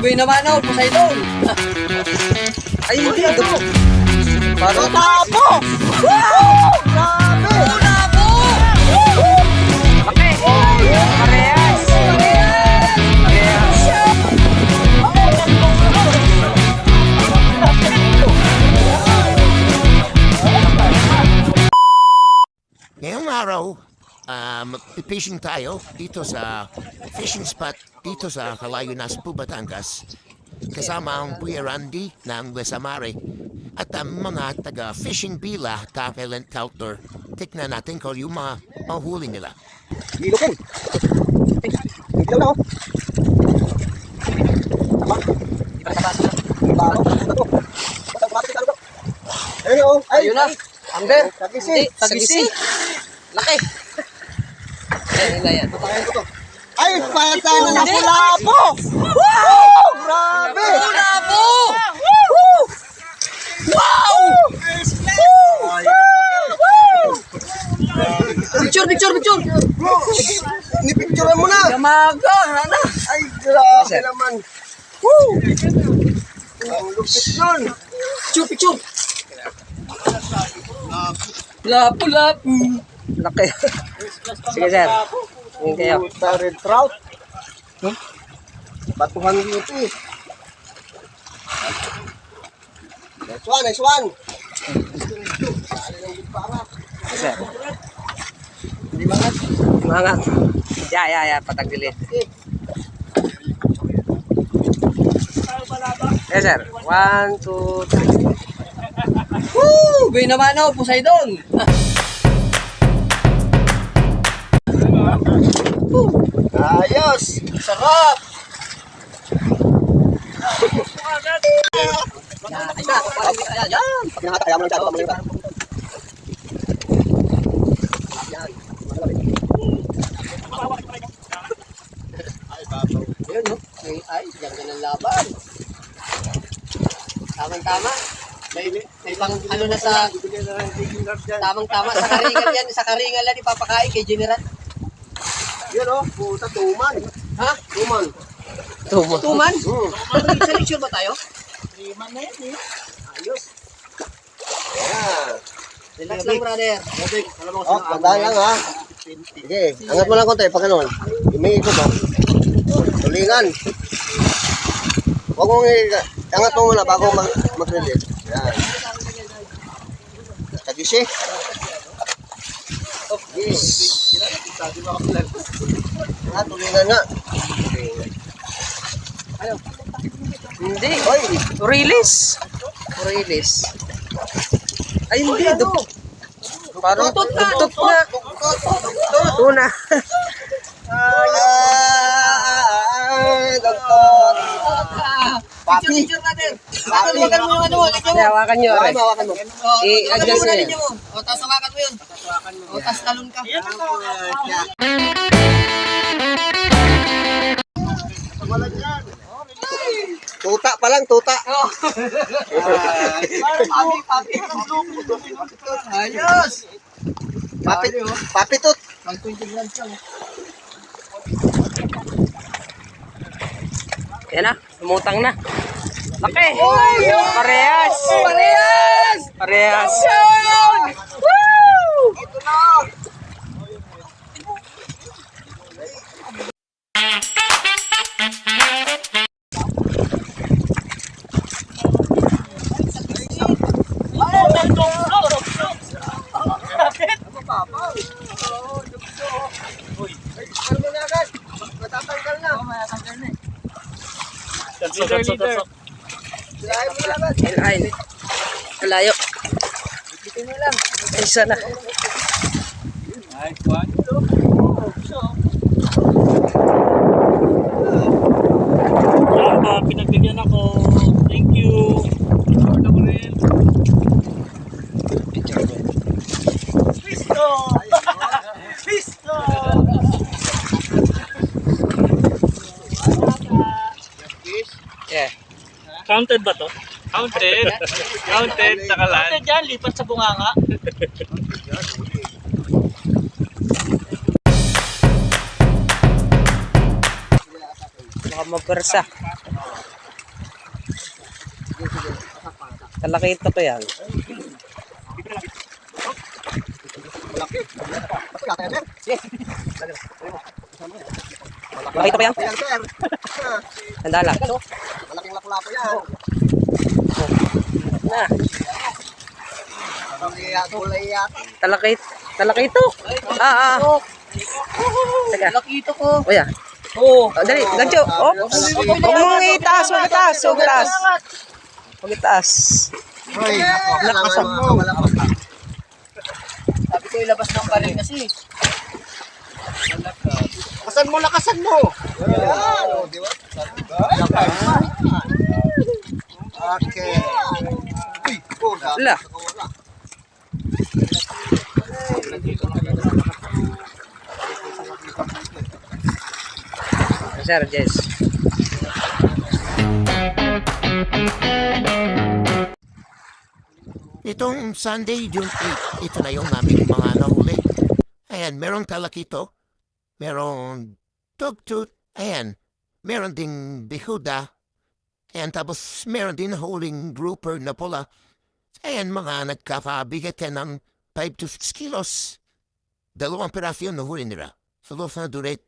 May naman ako, Poseidon. Ay, hindi. Parang tapo. Wow! Grabe! Tapo! Okay. Parehas. Ngayong araw, mag-fishing tayo dito sa fishing spot dito sa Calayunas, Batangas. Kasama ang Kuya Randy ng Wesamare at ang mga taga-fishing bila, tackle and counter. Tignan natin kung yung mga mahuli nila. Ilokin. Ito na, oh. Tama. Ayun, oh. Ayun na. Angger. Tagisi. Tagisi. Laki. Ayun na yan. Ay, patay na lapo-lapo. Wow! Grabe! Lapo! Wow! Picture. Nipicturean mo na. Gamaga. Ano? Ay, grabe naman. Woo! Ang lupit nun. Picture. Lapo. Laki. Sige, sir. Tingin kayo. Sa red trout. Batuhan dito eh. Nice one. Sir. Mangat. Ya, patagilid. Yes, sir. 1, 2, 3. Woo! May naman ako, Poseidon. Ayos. Sarap. Yan. Pag nakata, ayaw mo lang dyan. Pag nakata. Ayun, no? Ay, ganda ng laban. Tamang-tama. May pang ano na sa tamang-tama sa karingal yan. Sa karingal yan ipapakain kay General. Yan o, puta, tuman. Ha? Tuman. Tuman? Sa lecture ba tayo? Tuman na yan eh. Ayos. Yan. Relax lang, brother. Oh, tandaan lang ha. Sige, angat mo lang konti pag ganun. Imiikot mo. Tulingan. Huwag mong angat mo muna bago mag-release. Yan. Tagisi. Yes. Tulingan nga. Hindi. Hoy. Release. Ay, hindi. Parang tutot nga. Una. Doktor. Papi. Picture natin. Hawakan mo yung ano mo. Hawakan nyo. Hawakan mo. I-adjust nyo. O, tapos hawakan mo yun. O, tapos talon ka. Tuta pa lang, tuta. Papi. Ayos. Papi tut. Mag 20 grams siya. Yan na. Lumutang na. Laki. Parehas. Ito na. Ay, malayo. Isa na. Pinagbigyan ako. Thank you. Picture ako rin. Pisto! Pisto! Yeah. Counted ba to? Counted. Counted. Nakalan. Counted yan. Lipat sa bunganga. Baka magpersa. Talakito ko yan. Talakito ko yan. Ayan, sir. Sandala. Malaking lapu-lapu yan. Na. Kulay yata. Talakito. Teka. Nakita ko. Kuya. Oo. Oh, dali, gancho. Oh. Huwag mong itaas, huwag itaas, huwag itaas. Huwag itaas. Hoy, lakasan mo. Sabi ko ilabas ng baril kasi. Lakasan mo. Ayan, o, di ba? Okay. Uy, kuda. Wala. Sir, Jess. Itong Sunday, June 8, ito na yung aming mga nahuli. Ayan, merong talakito, merong tugtut, ayan, meron ding bihuda, ayan, tapos meron din huling grouper na pula. Ayan, mga nagkapabigat yan ng 5 to 6 kilos. 2 piraso yun nahuli nila. Sa loob na duret,